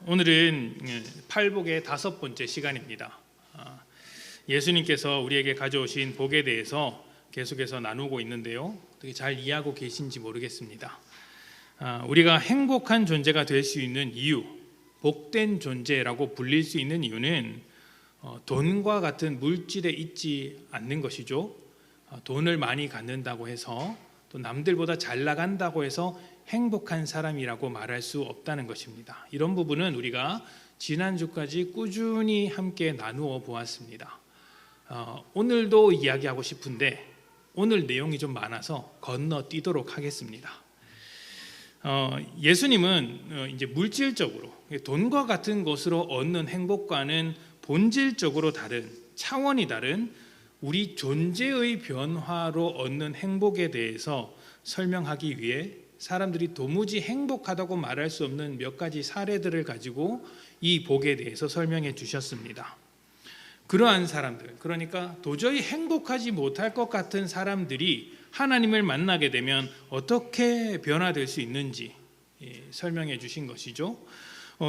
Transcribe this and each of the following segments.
오늘은 팔복의 5번째 시간입니다. 예수님께서 우리에게 가져오신 복에 대해서 계속해서 나누고 있는데요, 어떻게 잘 이해하고 계신지 모르겠습니다. 우리가 행복한 존재가 될 수 있는 이유, 복된 존재라고 불릴 수 있는 이유는 돈과 같은 물질에 있지 않는 것이죠. 돈을 많이 갖는다고 해서, 또 남들보다 잘 나간다고 해서 행복한 사람이라고 말할 수 없다는 것입니다. 이런 부분은 우리가 지난주까지 꾸준히 함께 나누어 보았습니다. 오늘도 이야기하고 싶은데 오늘 내용이 좀 많아서 건너뛰도록 하겠습니다. 예수님은 이제 물질적으로 돈과 같은 것으로 얻는 행복과는 본질적으로 다른, 차원이 다른 우리 존재의 변화로 얻는 행복에 대해서 설명하기 위해 사람들이 도무지 행복하다고 말할 수 없는 몇 가지 사례들을 가지고 이 복에 대해서 설명해 주셨습니다. 그러한 사람들, 그러니까 도저히 행복하지 못할 것 같은 사람들이 하나님을 만나게 되면 어떻게 변화될 수 있는지 설명해 주신 것이죠.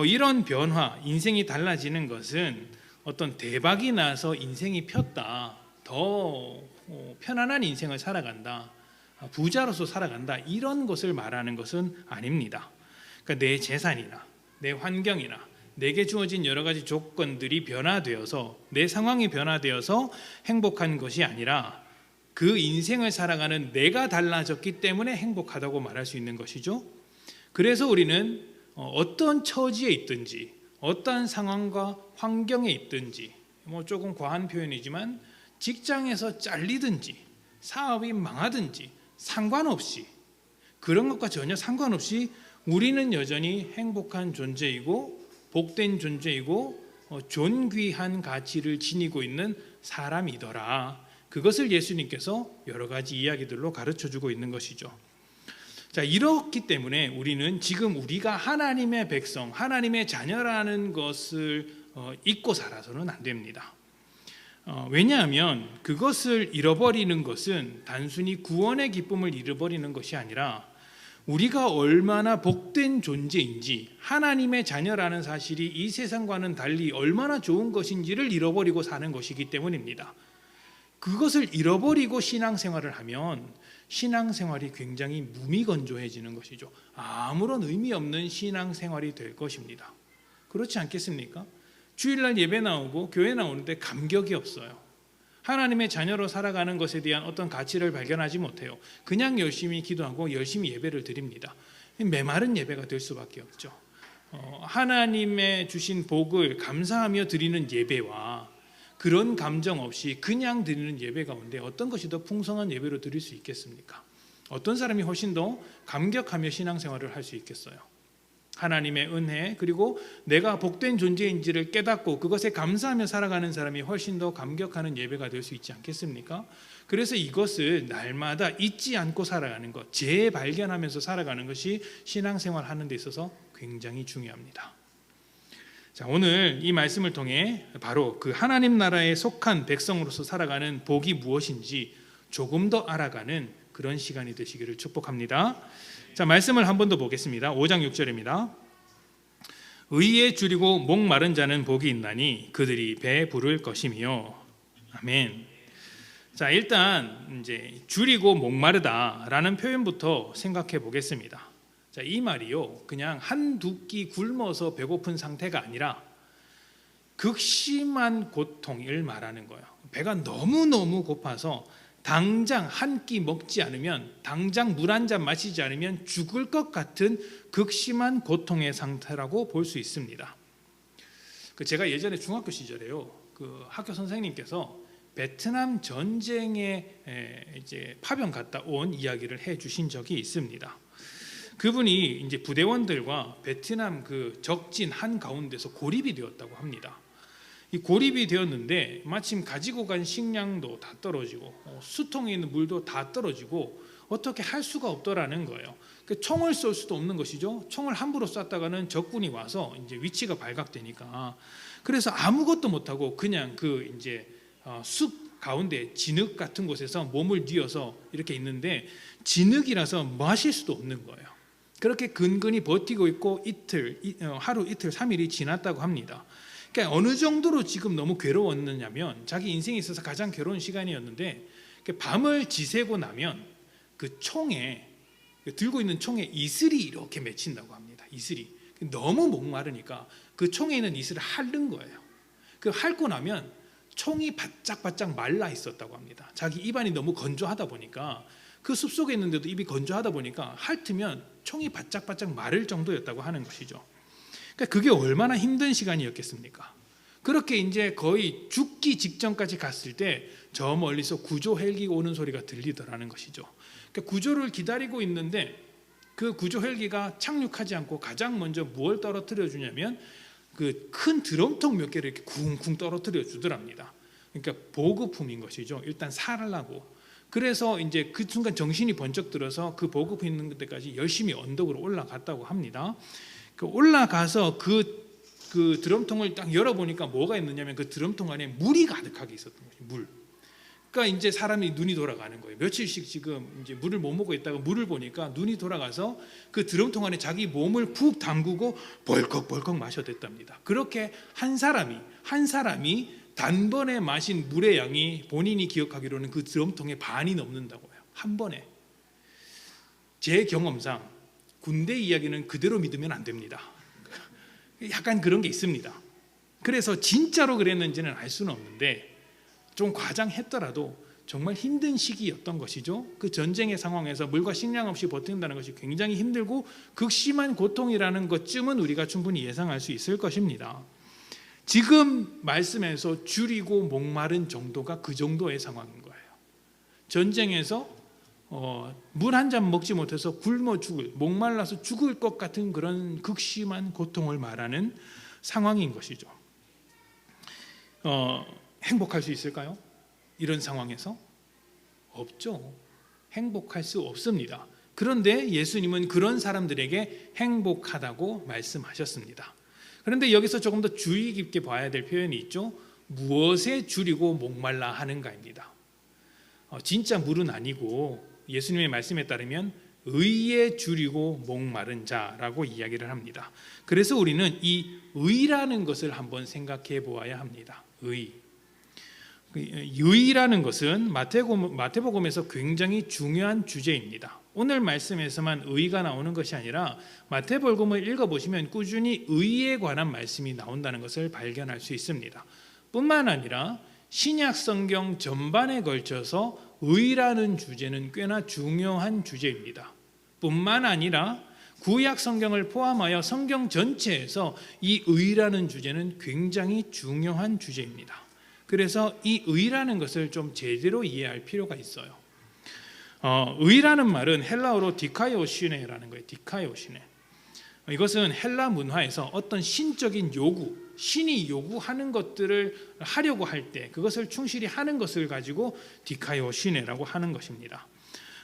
이런 변화, 인생이 달라지는 것은 어떤 대박이 나서 인생이 폈다, 더 편안한 인생을 살아간다, 부자로서 살아간다, 이런 것을 말하는 것은 아닙니다. 그러니까 내 재산이나 내 환경이나 내게 주어진 여러 가지 조건들이 변화되어서, 내 상황이 변화되어서 행복한 것이 아니라 그 인생을 살아가는 내가 달라졌기 때문에 행복하다고 말할 수 있는 것이죠. 그래서 우리는 어떤 처지에 있든지, 어떠한 상황과 환경에 있든지, 조금 과한 표현이지만 직장에서 잘리든지 사업이 망하든지 상관없이, 그런 것과 전혀 상관없이 우리는 여전히 행복한 존재이고 복된 존재이고 존귀한 가치를 지니고 있는 사람이더라. 그것을 예수님께서 여러 가지 이야기들로 가르쳐주고 있는 것이죠. 자, 이렇기 때문에 우리는 지금 우리가 하나님의 백성, 하나님의 자녀라는 것을 잊고 살아서는 안 됩니다. 왜냐하면 그것을 잃어버리는 것은 단순히 구원의 기쁨을 잃어버리는 것이 아니라 우리가 얼마나 복된 존재인지, 하나님의 자녀라는 사실이 이 세상과는 달리 얼마나 좋은 것인지를 잃어버리고 사는 것이기 때문입니다. 그것을 잃어버리고 신앙생활을 하면 신앙생활이 굉장히 무미건조해지는 것이죠. 아무런 의미 없는 신앙생활이 될 것입니다. 그렇지 않겠습니까? 주일날 예배 나오고 교회 나오는데 감격이 없어요. 하나님의 자녀로 살아가는 것에 대한 어떤 가치를 발견하지 못해요. 그냥 열심히 기도하고 열심히 예배를 드립니다. 메마른 예배가 될 수밖에 없죠. 하나님의 주신 복을 감사하며 드리는 예배와 그런 감정 없이 그냥 드리는 예배 가운데 어떤 것이 더 풍성한 예배로 드릴 수 있겠습니까? 어떤 사람이 훨씬 더 감격하며 신앙생활을 할 수 있겠어요? 하나님의 은혜, 그리고 내가 복된 존재인지를 깨닫고 그것에 감사하며 살아가는 사람이 훨씬 더 감격하는 예배가 될 수 있지 않겠습니까? 그래서 이것을 날마다 잊지 않고 살아가는 것, 재발견하면서 살아가는 것이 신앙생활 하는 데 있어서 굉장히 중요합니다. 자, 오늘 이 말씀을 통해 바로 그 하나님 나라에 속한 백성으로서 살아가는 복이 무엇인지 조금 더 알아가는 그런 시간이 되시기를 축복합니다. 자, 말씀을 한 번 더 보겠습니다. 5장 6절입니다. 의에 줄이고 목마른 자는 복이 있나니 그들이 배에 부를 것이며. 아멘. 자, 일단 이제 줄이고 목마르다라는 표현부터 생각해 보겠습니다. 자, 이 말이요, 그냥 한두 끼 굶어서 배고픈 상태가 아니라 극심한 고통을 말하는 거예요. 배가 너무너무 고파서 당장 한 끼 먹지 않으면, 당장 물 한 잔 마시지 않으면 죽을 것 같은 극심한 고통의 상태라고 볼 수 있습니다. 제가 예전에 중학교 시절에요, 그 학교 선생님께서 베트남 전쟁에 이제 파병 갔다 온 이야기를 해주신 적이 있습니다. 그분이 이제 부대원들과 베트남 그 적진 한 가운데서 고립이 되었다고 합니다. 이 고립이 되었는데 마침 가지고 간 식량도 다 떨어지고 수통에 있는 물도 다 떨어지고 어떻게 할 수가 없더라는 거예요. 총을 쏠 수도 없는 것이죠. 총을 함부로 쐈다가는 적군이 와서 이제 위치가 발각되니까, 그래서 아무것도 못하고 그냥 그 이제 숲 가운데 진흙 같은 곳에서 몸을 뉘어서 이렇게 있는데 진흙이라서 마실 수도 없는 거예요. 그렇게 근근히 버티고 있고 하루 이틀 3일이 지났다고 합니다. 그러니까 어느 정도로 지금 너무 괴로웠느냐면 자기 인생에 있어서 가장 괴로운 시간이었는데 밤을 지새고 나면 그 총에 들고 있는 총에 이슬이 이렇게 맺힌다고 합니다. 이슬이 너무 목마르니까 그 총에 있는 이슬을 핥는 거예요. 그 핥고 나면 총이 바짝바짝 말라 있었다고 합니다. 자기 입안이 너무 건조하다 보니까 그 숲속에 있는데도 입이 건조하다 보니까 핥으면 총이 바짝바짝 마를 정도였다고 하는 것이죠. 그러니까 그게 얼마나 힘든 시간이었겠습니까? 그렇게 이제 거의 죽기 직전까지 갔을 때 저 멀리서 구조 헬기가 오는 소리가 들리더라는 것이죠. 그러니까 구조를 기다리고 있는데 그 구조 헬기가 착륙하지 않고 가장 먼저 무엇을 떨어뜨려 주냐면 그 큰 드럼통 몇 개를 이렇게 쿵쿵 떨어뜨려 주더랍니다. 그러니까 보급품인 것이죠. 일단 살라고. 그래서 이제 그 순간 정신이 번쩍 들어서 그 보급 있는 데까지 열심히 언덕으로 올라갔다고 합니다. 그 올라가서 그 드럼통을 딱 열어보니까 뭐가 있느냐면 그 드럼통 안에 물이 가득하게 있었던 거죠. 물. 그러니까 이제 사람이 눈이 돌아가는 거예요. 며칠씩 지금 이제 물을 못 먹고 있다가 물을 보니까 눈이 돌아가서 그 드럼통 안에 자기 몸을 푹 담그고 벌컥벌컥 마셔댔답니다. 그렇게 한 사람이 단번에 마신 물의 양이 본인이 기억하기로는 그 드럼통의 반이 넘는다고 해요. 한 번에. 제 경험상 군대 이야기는 그대로 믿으면 안 됩니다. 약간 그런 게 있습니다. 그래서 진짜로 그랬는지는 알 수는 없는데 좀 과장했더라도 정말 힘든 시기였던 것이죠. 그 전쟁의 상황에서 물과 식량 없이 버틴다는 것이 굉장히 힘들고 극심한 고통이라는 것쯤은 우리가 충분히 예상할 수 있을 것입니다. 지금 말씀에서 줄이고 목마른 정도가 그 정도의 상황인 거예요. 전쟁에서 물 한 잔 먹지 못해서 굶어 죽을, 목말라서 죽을 것 같은 그런 극심한 고통을 말하는 상황인 것이죠. 행복할 수 있을까요? 이런 상황에서? 없죠. 행복할 수 없습니다. 그런데 예수님은 그런 사람들에게 행복하다고 말씀하셨습니다. 그런데 여기서 조금 더 주의 깊게 봐야 될 표현이 있죠. 무엇에 줄이고 목말라 하는가입니다. 진짜 물은 아니고 예수님의 말씀에 따르면 의에 줄이고 목마른 자라고 이야기를 합니다. 그래서 우리는 이 의라는 것을 한번 생각해 보아야 합니다. 의라는 것은 마태복음에서 굉장히 중요한 주제입니다. 오늘 말씀에서만 의가 나오는 것이 아니라 마태복음을 읽어보시면 꾸준히 의에 관한 말씀이 나온다는 것을 발견할 수 있습니다. 뿐만 아니라 신약 성경 전반에 걸쳐서 의라는 주제는 꽤나 중요한 주제입니다. 뿐만 아니라 구약 성경을 포함하여 성경 전체에서 이 의라는 주제는 굉장히 중요한 주제입니다. 그래서 이 의라는 것을 좀 제대로 이해할 필요가 있어요. 의라는 말은 헬라어로 디카이오시네라는 거예요. 디카이오시네. 이것은 헬라 문화에서 어떤 신적인 요구, 신이 요구하는 것들을 하려고 할 때 그것을 충실히 하는 것을 가지고 디카이오시네라고 하는 것입니다.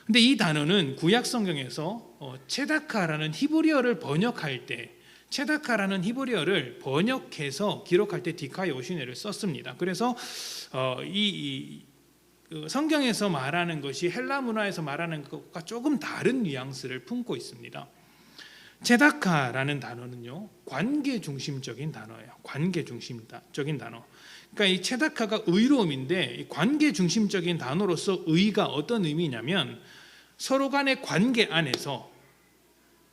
근데 이 단어는 구약 성경에서 체다카라는 히브리어를 번역할 때 체다카라는 히브리어를 번역해서 기록할 때 디카이오시네를 썼습니다. 그래서 이 성경에서 말하는 것이 헬라 문화에서 말하는 것과 조금 다른 뉘앙스를 품고 있습니다. 체다카라는 단어는요, 관계 중심적인 단어예요. 관계 중심적인 단어. 그러니까 이 체다카가 의로움인데 이 관계 중심적인 단어로서 의가 어떤 의미냐면 서로 간의 관계 안에서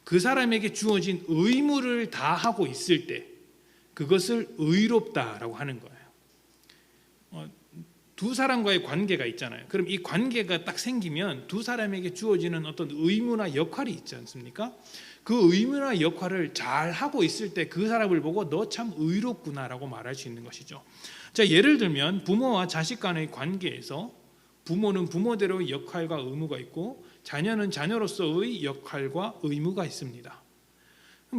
그 사람에게 주어진 의무를 다 하고 있을 때 그것을 의롭다라고 하는 거예요. 두 사람과의 관계가 있잖아요. 그럼 이 관계가 딱 생기면 두 사람에게 주어지는 어떤 의무나 역할이 있지 않습니까? 그 의무나 역할을 잘 하고 있을 때 그 사람을 보고 너 참 의롭구나라고 말할 수 있는 것이죠. 자, 예를 들면 부모와 자식 간의 관계에서 부모는 부모대로의 역할과 의무가 있고 자녀는 자녀로서의 역할과 의무가 있습니다.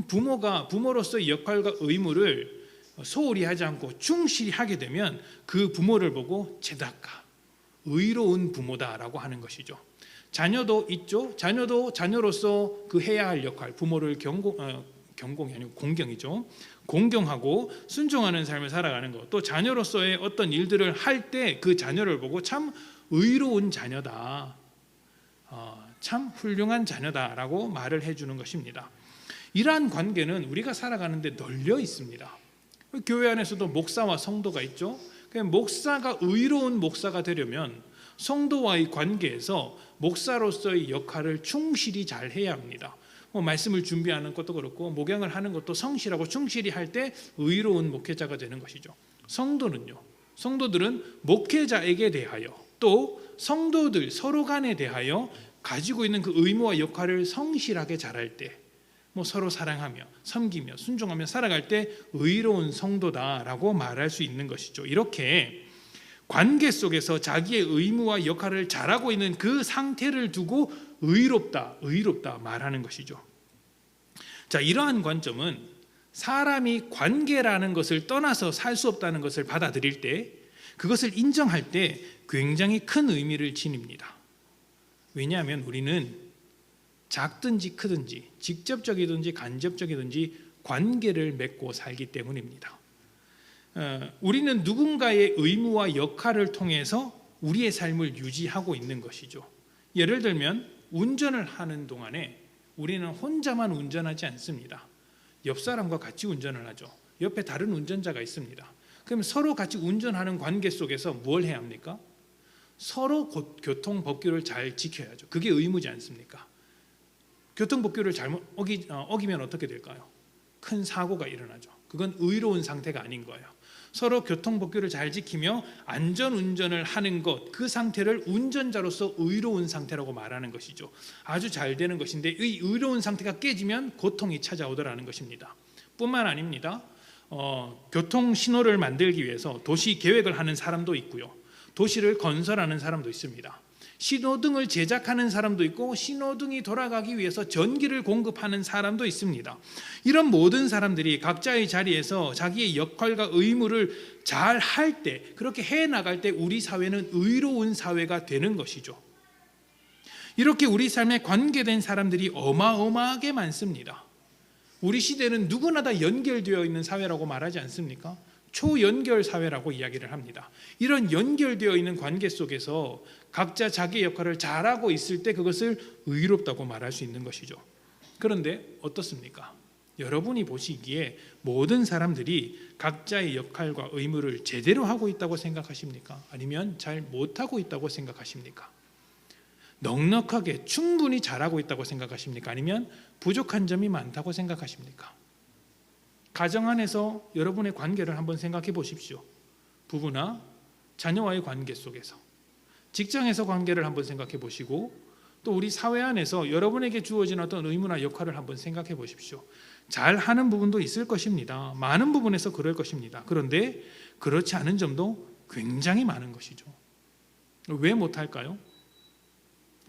부모가 부모로서의 역할과 의무를 소홀히 하지 않고 충실히 하게 되면 그 부모를 보고 체다카, 의로운 부모다라고 하는 것이죠. 자녀도 있죠. 자녀도 자녀로서 그 해야 할 역할, 부모를 경공이 아니고 공경이죠. 공경하고 순종하는 삶을 살아가는 것. 또 자녀로서의 어떤 일들을 할 때 그 자녀를 보고 참 의로운 자녀다. 참 훌륭한 자녀다라고 말을 해주는 것입니다. 이러한 관계는 우리가 살아가는데 널려 있습니다. 교회 안에서도 목사와 성도가 있죠. 목사가 의로운 목사가 되려면 성도와의 관계에서 목사로서의 역할을 충실히 잘 해야 합니다. 말씀을 준비하는 것도 그렇고 목양을 하는 것도 성실하고 충실히 할 때 의로운 목회자가 되는 것이죠. 성도들은 목회자에게 대하여 또 성도들 서로 간에 대하여 가지고 있는 그 의무와 역할을 성실하게 잘할 때 서로 사랑하며 섬기며 순종하며 살아갈 때 의로운 성도다라고 말할 수 있는 것이죠. 이렇게 관계 속에서 자기의 의무와 역할을 잘하고 있는 그 상태를 두고 의롭다 말하는 것이죠. 자, 이러한 관점은 사람이 관계라는 것을 떠나서 살 수 없다는 것을 받아들일 때, 그것을 인정할 때 굉장히 큰 의미를 지닙니다. 왜냐하면 우리는 작든지 크든지 직접적이든지 간접적이든지 관계를 맺고 살기 때문입니다. 우리는 누군가의 의무와 역할을 통해서 우리의 삶을 유지하고 있는 것이죠. 예를 들면 운전을 하는 동안에 우리는 혼자만 운전하지 않습니다. 옆 사람과 같이 운전을 하죠. 옆에 다른 운전자가 있습니다. 그럼 서로 같이 운전하는 관계 속에서 뭘 해야 합니까? 서로 교통법규를 잘 지켜야죠. 그게 의무지 않습니까? 교통법규를 잘못 어기면 어떻게 될까요? 큰 사고가 일어나죠. 그건 의로운 상태가 아닌 거예요. 서로 교통법규를 잘 지키며 안전운전을 하는 것, 그 상태를 운전자로서 의로운 상태라고 말하는 것이죠. 아주 잘 되는 것인데 이 의로운 상태가 깨지면 고통이 찾아오더라는 것입니다. 뿐만 아닙니다. 교통 신호를 만들기 위해서 도시 계획을 하는 사람도 있고요. 도시를 건설하는 사람도 있습니다. 신호등을 제작하는 사람도 있고 신호등이 돌아가기 위해서 전기를 공급하는 사람도 있습니다. 이런 모든 사람들이 각자의 자리에서 자기의 역할과 의무를 잘 할 때, 그렇게 해나갈 때 우리 사회는 의로운 사회가 되는 것이죠. 이렇게 우리 삶에 관계된 사람들이 어마어마하게 많습니다. 우리 시대는 누구나 다 연결되어 있는 사회라고 말하지 않습니까? 초연결 사회라고 이야기를 합니다. 이런 연결되어 있는 관계 속에서 각자 자기 역할을 잘하고 있을 때 그것을 의롭다고 말할 수 있는 것이죠. 그런데 어떻습니까? 여러분이 보시기에 모든 사람들이 각자의 역할과 의무를 제대로 하고 있다고 생각하십니까? 아니면 잘 못하고 있다고 생각하십니까? 넉넉하게 충분히 잘하고 있다고 생각하십니까? 아니면 부족한 점이 많다고 생각하십니까? 가정 안에서 여러분의 관계를 한번 생각해 보십시오. 부부나 자녀와의 관계 속에서, 직장에서 관계를 한번 생각해 보시고, 또 우리 사회 안에서 여러분에게 주어진 어떤 의무나 역할을 한번 생각해 보십시오. 잘하는 부분도 있을 것입니다. 많은 부분에서 그럴 것입니다. 그런데 그렇지 않은 점도 굉장히 많은 것이죠. 왜 못할까요?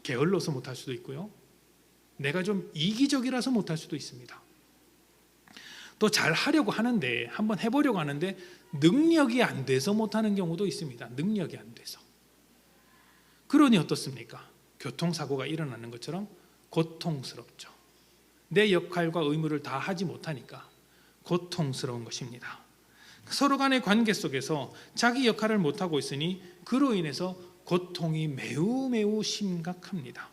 게을러서 못할 수도 있고요. 내가 좀 이기적이라서 못할 수도 있습니다. 또 잘하려고 하는데, 한번 해보려고 하는데 능력이 안 돼서 못하는 경우도 있습니다. 능력이 안 돼서. 그러니 어떻습니까? 교통사고가 일어나는 것처럼 고통스럽죠. 내 역할과 의무를 다 하지 못하니까 고통스러운 것입니다. 서로 간의 관계 속에서 자기 역할을 못하고 있으니 그로 인해서 고통이 매우 심각합니다.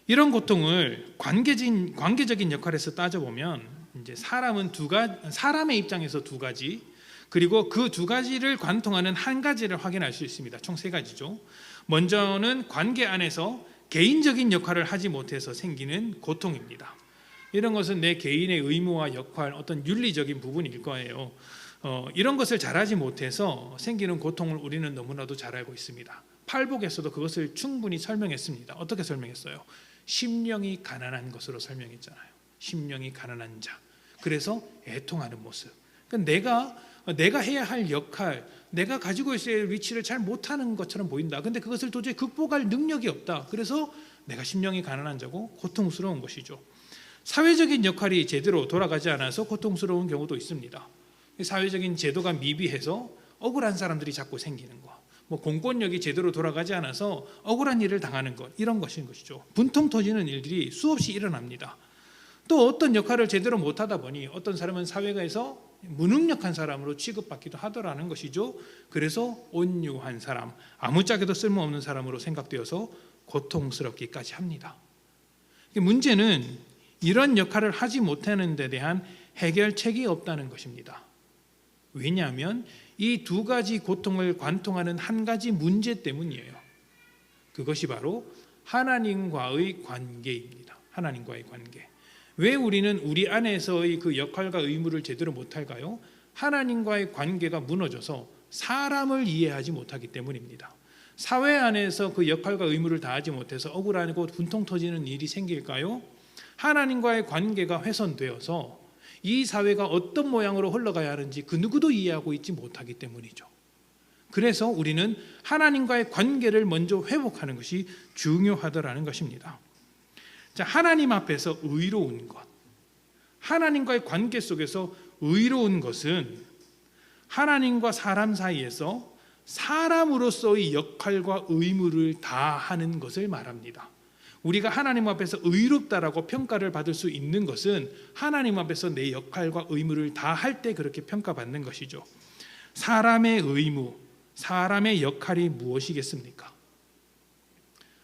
이런 고통을 관계적인 역할에서 따져보면 이제 사람의 입장에서 두 가지, 그리고 그 두 가지를 관통하는 한 가지를 확인할 수 있습니다. 총 세 가지죠. 먼저는 관계 안에서 개인적인 역할을 하지 못해서 생기는 고통입니다. 이런 것은 내 개인의 의무와 역할, 어떤 윤리적인 부분일 거예요. 이런 것을 잘하지 못해서 생기는 고통을 우리는 너무나도 잘 알고 있습니다. 팔복에서도 그것을 충분히 설명했습니다. 어떻게 설명했어요? 심령이 가난한 것으로 설명했잖아요. 심령이 가난한 자. 그래서 애통하는 모습. 그러니까 내가 해야 할 역할, 내가 가지고 있어야 할 위치를 잘 못하는 것처럼 보인다. 근데 그것을 도저히 극복할 능력이 없다. 그래서 내가 심령이 가난한 자고 고통스러운 것이죠. 사회적인 역할이 제대로 돌아가지 않아서 고통스러운 경우도 있습니다. 사회적인 제도가 미비해서 억울한 사람들이 자꾸 생기는 것, 공권력이 제대로 돌아가지 않아서 억울한 일을 당하는 것, 이런 것인 것이죠. 분통 터지는 일들이 수없이 일어납니다. 또 어떤 역할을 제대로 못하다 보니 어떤 사람은 사회에서 무능력한 사람으로 취급받기도 하더라는 것이죠. 그래서 온유한 사람, 아무짝에도 쓸모없는 사람으로 생각되어서 고통스럽기까지 합니다. 문제는 이런 역할을 하지 못하는 데 대한 해결책이 없다는 것입니다. 왜냐하면 이 두 가지 고통을 관통하는 한 가지 문제 때문이에요. 그것이 바로 하나님과의 관계입니다. 하나님과의 관계. 왜 우리는 우리 안에서의 그 역할과 의무를 제대로 못할까요? 하나님과의 관계가 무너져서 사람을 이해하지 못하기 때문입니다. 사회 안에서 그 역할과 의무를 다하지 못해서 억울하고 분통 터지는 일이 생길까요? 하나님과의 관계가 훼손되어서 이 사회가 어떤 모양으로 흘러가야 하는지 그 누구도 이해하고 있지 못하기 때문이죠. 그래서 우리는 하나님과의 관계를 먼저 회복하는 것이 중요하다라는 것입니다. 자, 하나님 앞에서 의로운 것, 하나님과의 관계 속에서 의로운 것은 하나님과 사람 사이에서 사람으로서의 역할과 의무를 다하는 것을 말합니다. 우리가 하나님 앞에서 의롭다라고 평가를 받을 수 있는 것은 하나님 앞에서 내 역할과 의무를 다할 때 그렇게 평가받는 것이죠. 사람의 의무, 사람의 역할이 무엇이겠습니까?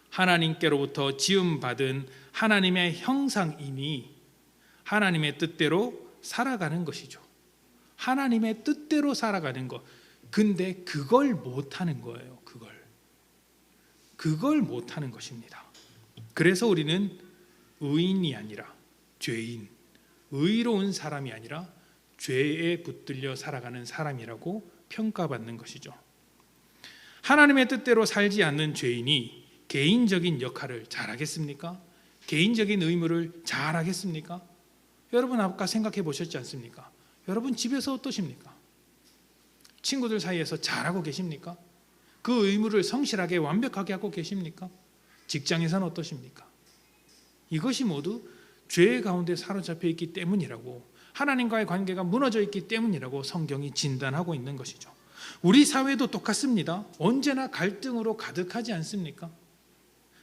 하나님께로부터 지음받은 하나님의 형상이니 하나님의 뜻대로 살아가는 것이죠. 하나님의 뜻대로 살아가는 것. 근데 그걸 못하는 거예요. 그걸 못하는 것입니다. 그래서 우리는 의인이 아니라 죄인, 의로운 사람이 아니라 죄에 붙들려 살아가는 사람이라고 평가받는 것이죠. 하나님의 뜻대로 살지 않는 죄인이 개인적인 역할을 잘하겠습니까? 개인적인 의무를 잘하겠습니까? 여러분 아까 생각해 보셨지 않습니까? 여러분 집에서 어떠십니까? 친구들 사이에서 잘하고 계십니까? 그 의무를 성실하게 완벽하게 하고 계십니까? 직장에서는 어떠십니까? 이것이 모두 죄 가운데 사로잡혀 있기 때문이라고, 하나님과의 관계가 무너져 있기 때문이라고 성경이 진단하고 있는 것이죠. 우리 사회도 똑같습니다. 언제나 갈등으로 가득하지 않습니까?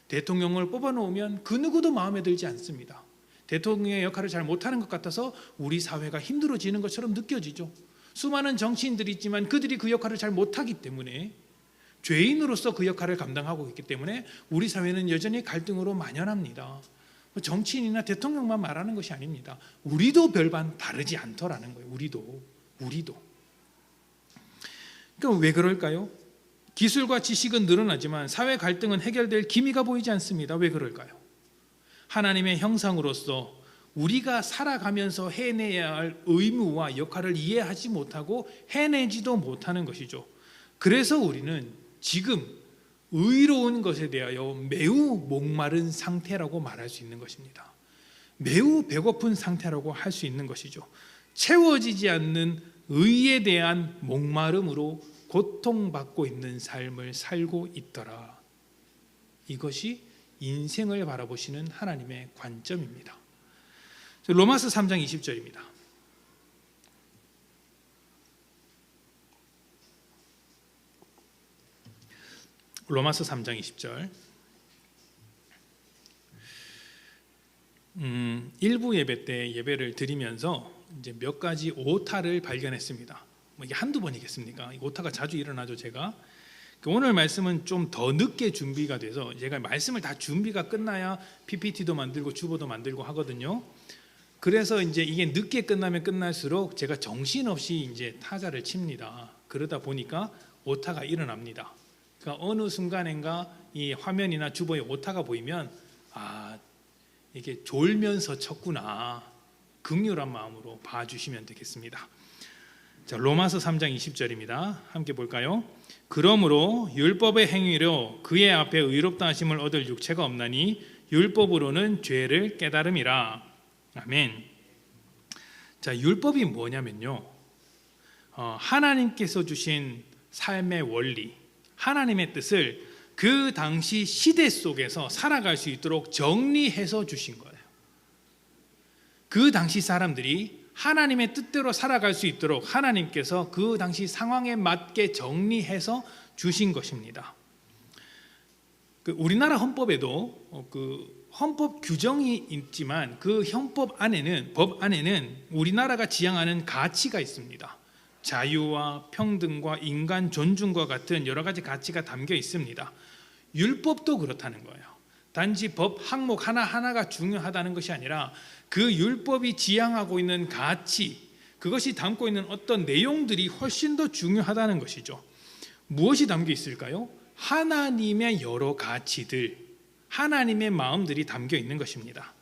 대통령을 뽑아놓으면 그 누구도 마음에 들지 않습니다. 대통령의 역할을 잘 못하는 것 같아서 우리 사회가 힘들어지는 것처럼 느껴지죠. 수많은 정치인들이 있지만 그들이 그 역할을 잘 못하기 때문에, 죄인으로서 그 역할을 감당하고 있기 때문에 우리 사회는 여전히 갈등으로 만연합니다. 정치인이나 대통령만 말하는 것이 아닙니다. 우리도 별반 다르지 않더라는 거예요. 우리도. 그럼 왜 그럴까요? 기술과 지식은 늘어나지만 사회 갈등은 해결될 기미가 보이지 않습니다. 왜 그럴까요? 하나님의 형상으로서 우리가 살아가면서 해내야 할 의무와 역할을 이해하지 못하고 해내지도 못하는 것이죠. 그래서 우리는 지금 의로운 것에 대하여 매우 목마른 상태라고 말할 수 있는 것입니다. 매우 배고픈 상태라고 할 수 있는 것이죠. 채워지지 않는 의에 대한 목마름으로 고통받고 있는 삶을 살고 있더라. 이것이 인생을 바라보시는 하나님의 관점입니다. 로마서 3장 20절입니다. 로마서 3장 20절. 일부 예배 때 예배를 드리면서 이제 몇 가지 오타를 발견했습니다. 이게 한두 번이겠습니까? 오타가 자주 일어나죠. 제가 오늘 말씀은 좀 더 늦게 준비가 돼서, 제가 말씀을 다 준비가 끝나야 PPT도 만들고 주보도 만들고 하거든요. 그래서 이제 이게 늦게 끝나면 끝날수록 제가 정신없이 이제 타자를 칩니다. 그러다 보니까 오타가 일어납니다. 그러니까 어느 순간인가 이 화면이나 주보에 오타가 보이면 이게 졸면서 쳤구나, 긍휼한 마음으로 봐주시면 되겠습니다. 자, 로마서 3장 20절입니다. 함께 볼까요? 그러므로 율법의 행위로 그의 앞에 의롭다 하심을 얻을 육체가 없나니 율법으로는 죄를 깨달음이라. 아멘. 자, 율법이 뭐냐면요, 하나님께서 주신 삶의 원리, 하나님의 뜻을 그 당시 시대 속에서 살아갈 수 있도록 정리해서 주신 거예요. 그 당시 사람들이 하나님의 뜻대로 살아갈 수 있도록 하나님께서 그 당시 상황에 맞게 정리해서 주신 것입니다. 우리나라 헌법에도 그 헌법 규정이 있지만 그 헌법 안에는, 법 안에는 우리나라가 지향하는 가치가 있습니다. 자유와 평등과 인간 존중과 같은 여러 가지 가치가 담겨 있습니다. 율법도 그렇다는 거예요. 단지 법 항목 하나하나가 중요하다는 것이 아니라 그 율법이 지향하고 있는 가치, 그것이 담고 있는 어떤 내용들이 훨씬 더 중요하다는 것이죠. 무엇이 담겨 있을까요? 하나님의 여러 가치들, 하나님의 마음들이 담겨 있는 것입니다.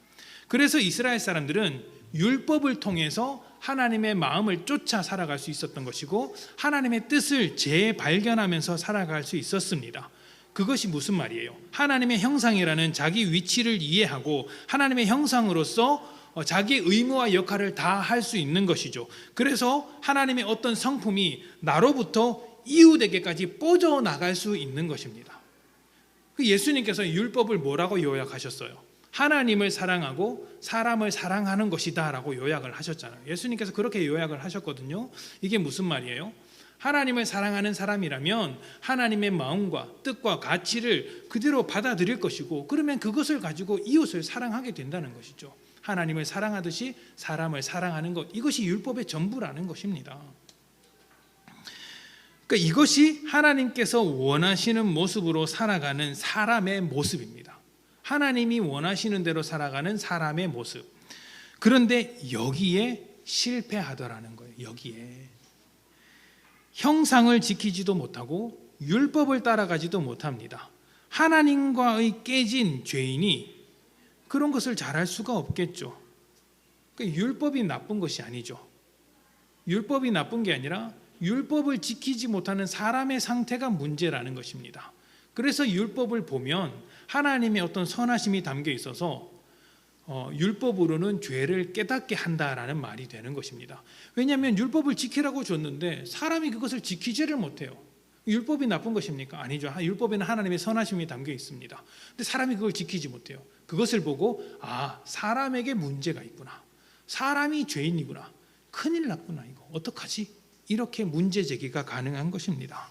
그래서 이스라엘 사람들은 율법을 통해서 하나님의 마음을 쫓아 살아갈 수 있었던 것이고 하나님의 뜻을 재발견하면서 살아갈 수 있었습니다. 그것이 무슨 말이에요? 하나님의 형상이라는 자기 위치를 이해하고 하나님의 형상으로서 자기의 의무와 역할을 다 할 수 있는 것이죠. 그래서 하나님의 어떤 성품이 나로부터 이웃에게까지 뻗어나갈 수 있는 것입니다. 예수님께서 율법을 뭐라고 요약하셨어요? 하나님을 사랑하고 사람을 사랑하는 것이다 라고 요약을 하셨잖아요. 예수님께서 그렇게 요약을 하셨거든요. 이게 무슨 말이에요? 하나님을 사랑하는 사람이라면 하나님의 마음과 뜻과 가치를 그대로 받아들일 것이고 그러면 그것을 가지고 이웃을 사랑하게 된다는 것이죠. 하나님을 사랑하듯이 사람을 사랑하는 것, 이것이 율법의 전부라는 것입니다. 그러니까 이것이 하나님께서 원하시는 모습으로 살아가는 사람의 모습입니다. 하나님이 원하시는 대로 살아가는 사람의 모습. 그런데 여기에 실패하더라는 거예요. 여기에 형상을 지키지도 못하고 율법을 따라가지도 못합니다. 하나님과의 깨진 죄인이 그런 것을 잘할 수가 없겠죠. 그러니까 율법이 나쁜 것이 아니죠. 율법이 나쁜 게 아니라 율법을 지키지 못하는 사람의 상태가 문제라는 것입니다. 그래서 율법을 보면 하나님의 어떤 선하심이 담겨 있어서 율법으로는 죄를 깨닫게 한다라는 말이 되는 것입니다. 왜냐하면 율법을 지키라고 줬는데 사람이 그것을 지키지를 못해요. 율법이 나쁜 것입니까? 아니죠. 율법에는 하나님의 선하심이 담겨 있습니다. 근데 사람이 그걸 지키지 못해요. 그것을 보고 사람에게 문제가 있구나. 사람이 죄인이구나. 큰일 났구나. 이거 어떡하지? 이렇게 문제 제기가 가능한 것입니다.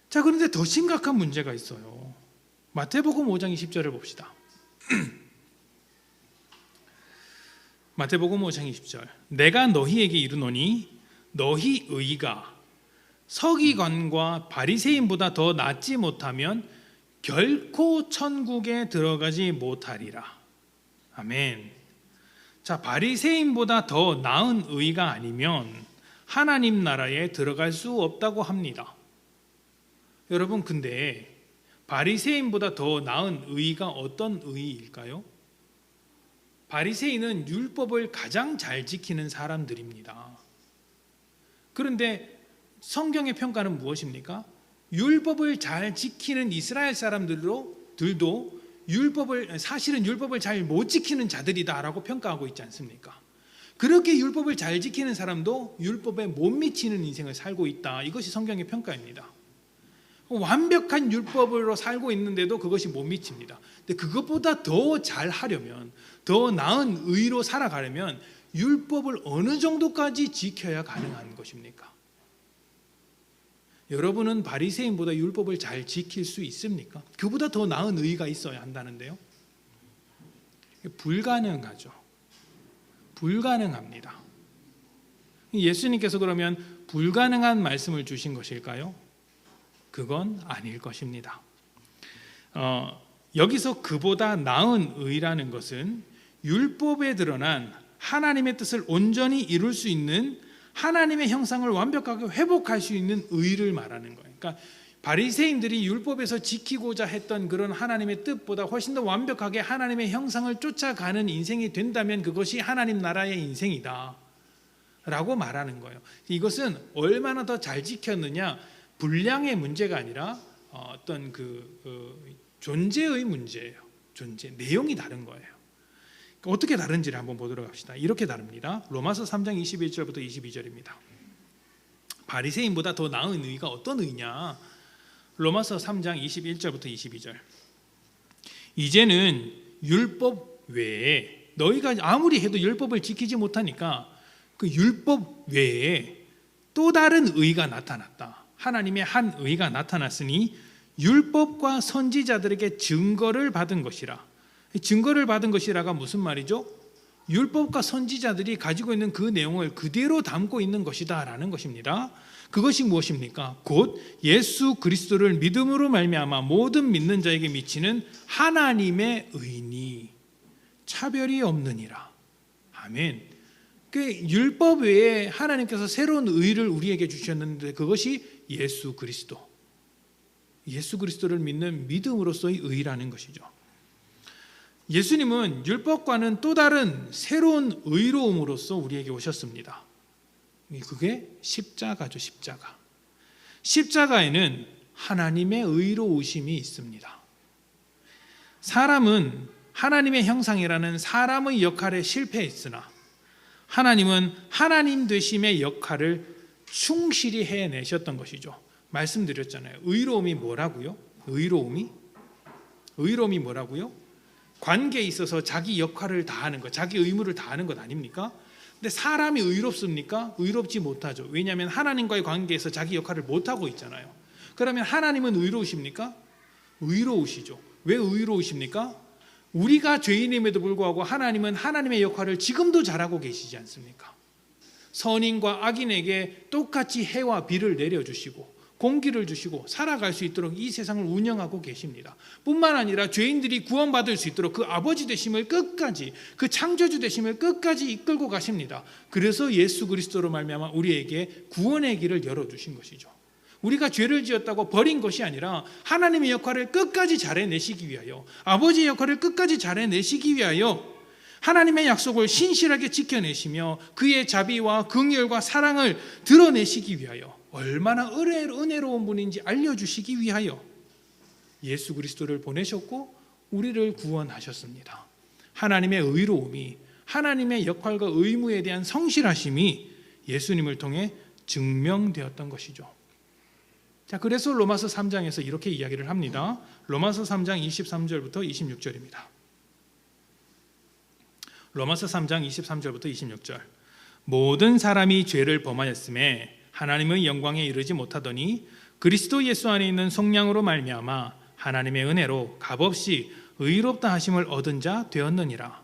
자, 그런데 더 심각한 문제가 있어요. 마태복음 5장 20절을 봅시다. 마태복음 5장 20절. 내가 너희에게 이르노니 너희 의가 서기관과 바리새인보다 더 낫지 못하면 결코 천국에 들어가지 못하리라. 아멘. 자, 바리새인보다 더 나은 의가 아니면 하나님 나라에 들어갈 수 없다고 합니다. 여러분, 근데 바리새인보다 더 나은 의가 어떤 의일까요? 바리새인은 율법을 가장 잘 지키는 사람들입니다. 그런데 성경의 평가는 무엇입니까? 율법을 잘 지키는 이스라엘 사람들도 사실은 율법을 잘 못 지키는 자들이다라고 평가하고 있지 않습니까? 그렇게 율법을 잘 지키는 사람도 율법에 못 미치는 인생을 살고 있다. 이것이 성경의 평가입니다. 완벽한 율법으로 살고 있는데도 그것이 못 미칩니다. 근데 그것보다 더 잘하려면, 더 나은 의로 살아가려면 율법을 어느 정도까지 지켜야 가능한 것입니까? 여러분은 바리새인보다 율법을 잘 지킬 수 있습니까? 그보다 더 나은 의가 있어야 한다는데요. 불가능하죠. 불가능합니다. 예수님께서 그러면 불가능한 말씀을 주신 것일까요? 그건 아닐 것입니다. 여기서 그보다 나은 의라는 것은 율법에 드러난 하나님의 뜻을 온전히 이룰 수 있는 하나님의 형상을 완벽하게 회복할 수 있는 의를 말하는 거예요. 그러니까 바리새인들이 율법에서 지키고자 했던 그런 하나님의 뜻보다 훨씬 더 완벽하게 하나님의 형상을 쫓아가는 인생이 된다면 그것이 하나님 나라의 인생이다 라고 말하는 거예요. 이것은 얼마나 더 잘 지켰느냐, 분량의 문제가 아니라 어떤 존재의 문제예요. 존재, 내용이 다른 거예요. 어떻게 다른지를 한번 보도록 합시다. 이렇게 다릅니다. 로마서 3장 21절부터 22절입니다. 바리새인보다 더 나은 의가 어떤 의냐? 로마서 3장 21절부터 22절. 이제는 율법 외에, 너희가 아무리 해도 율법을 지키지 못하니까 그 율법 외에 또 다른 의가 나타났다. 하나님의 한 의가 나타났으니 율법과 선지자들에게 증거를 받은 것이라. 증거를 받은 것이라가 무슨 말이죠? 율법과 선지자들이 가지고 있는 그 내용을 그대로 담고 있는 것이다라는 것입니다. 그것이 무엇입니까? 곧 예수 그리스도를 믿음으로 말미암아 모든 믿는 자에게 미치는 하나님의 의니 차별이 없느니라. 아멘. 그 율법 외에 하나님께서 새로운 의를 우리에게 주셨는데 그것이 예수 그리스도. 예수 그리스도를 믿는 믿음으로서의 의라는 것이죠. 예수님은 율법과는 또 다른 새로운 의로움으로서 우리에게 오셨습니다. 그게 십자가죠, 십자가. 십자가에는 하나님의 의로우심이 있습니다. 사람은 하나님의 형상이라는 사람의 역할에 실패했으나 하나님은 하나님 되심의 역할을 충실히 해내셨던 것이죠. 말씀드렸잖아요. 의로움이 뭐라고요? 의로움이 뭐라고요? 관계에 있어서 자기 역할을 다하는 것, 자기 의무를 다하는 것 아닙니까? 근데 사람이 의롭습니까? 의롭지 못하죠. 왜냐하면 하나님과의 관계에서 자기 역할을 못하고 있잖아요. 그러면 하나님은 의로우십니까? 의로우시죠. 왜 의로우십니까? 우리가 죄인임에도 불구하고 하나님은 하나님의 역할을 지금도 잘하고 계시지 않습니까? 선인과 악인에게 똑같이 해와 비를 내려주시고 공기를 주시고 살아갈 수 있도록 이 세상을 운영하고 계십니다. 뿐만 아니라 죄인들이 구원받을 수 있도록 그 아버지 되심을 끝까지, 그 창조주 되심을 끝까지 이끌고 가십니다. 그래서 예수 그리스도로 말미암아 우리에게 구원의 길을 열어주신 것이죠. 우리가 죄를 지었다고 버린 것이 아니라 하나님의 역할을 끝까지 잘해내시기 위하여, 아버지의 역할을 끝까지 잘해내시기 위하여 하나님의 약속을 신실하게 지켜내시며 그의 자비와 긍휼과 사랑을 드러내시기 위하여 얼마나 은혜로운 분인지 알려주시기 위하여 예수 그리스도를 보내셨고 우리를 구원하셨습니다. 하나님의 의로움이, 하나님의 역할과 의무에 대한 성실하심이 예수님을 통해 증명되었던 것이죠. 자, 그래서 로마서 3장에서 이렇게 이야기를 합니다. 로마서 3장 23절부터 26절입니다. 로마서 3장 23절부터 26절. 모든 사람이 죄를 범하였음에 하나님의 영광에 이르지 못하더니 그리스도 예수 안에 있는 속량으로 말미암아 하나님의 은혜로 값없이 의롭다 하심을 얻은 자 되었느니라.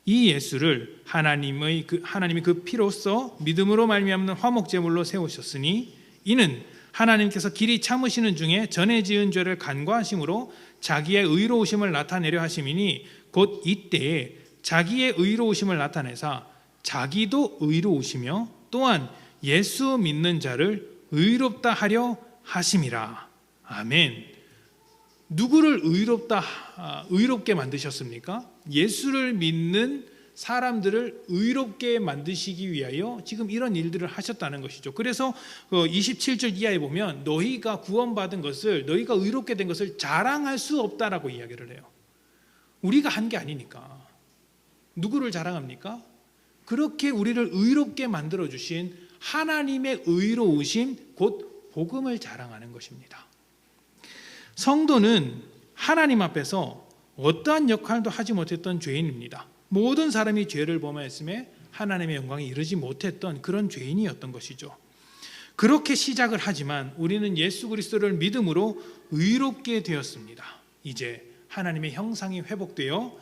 이 예수를 하나님이 그 피로써 믿음으로 말미암는 화목제물로 세우셨으니 이는 하나님께서 길이 참으시는 중에 전에 지은 죄를 간과하심으로 자기의 의로우심을 나타내려 하심이니 곧 이때에 자기의 의로우심을 나타내사 자기도 의로우시며 또한 예수 믿는 자를 의롭다 하려 하심이라. 아멘. 누구를 의롭게 만드셨습니까? 예수를 믿는 사람들을 의롭게 만드시기 위하여 지금 이런 일들을 하셨다는 것이죠. 그래서 27절 이하에 보면 너희가 구원받은 것을, 너희가 의롭게 된 것을 자랑할 수 없다라고 이야기를 해요. 우리가 한 게 아니니까. 누구를 자랑합니까? 그렇게 우리를 의롭게 만들어주신 하나님의 의로우심, 곧 복음을 자랑하는 것입니다. 성도는 하나님 앞에서 어떠한 역할도 하지 못했던 죄인입니다. 모든 사람이 죄를 범하였음에 하나님의 영광에 이르지 못했던 그런 죄인이었던 것이죠. 그렇게 시작을 하지만 우리는 예수 그리스도를 믿음으로 의롭게 되었습니다. 이제 하나님의 형상이 회복되어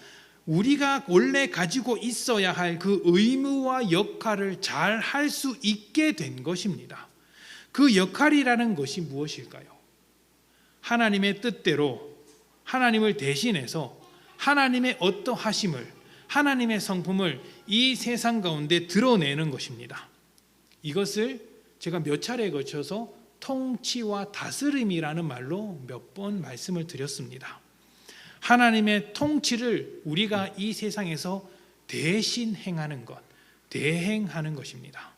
우리가 원래 가지고 있어야 할 그 의무와 역할을 잘 할 수 있게 된 것입니다. 그 역할이라는 것이 무엇일까요? 하나님의 뜻대로 하나님을 대신해서 하나님의 어떠하심을, 하나님의 성품을 이 세상 가운데 드러내는 것입니다. 이것을 제가 몇 차례에 걸쳐서 통치와 다스림이라는 말로 몇 번 말씀을 드렸습니다. 하나님의 통치를 우리가 이 세상에서 대신 행하는 것, 대행하는 것입니다.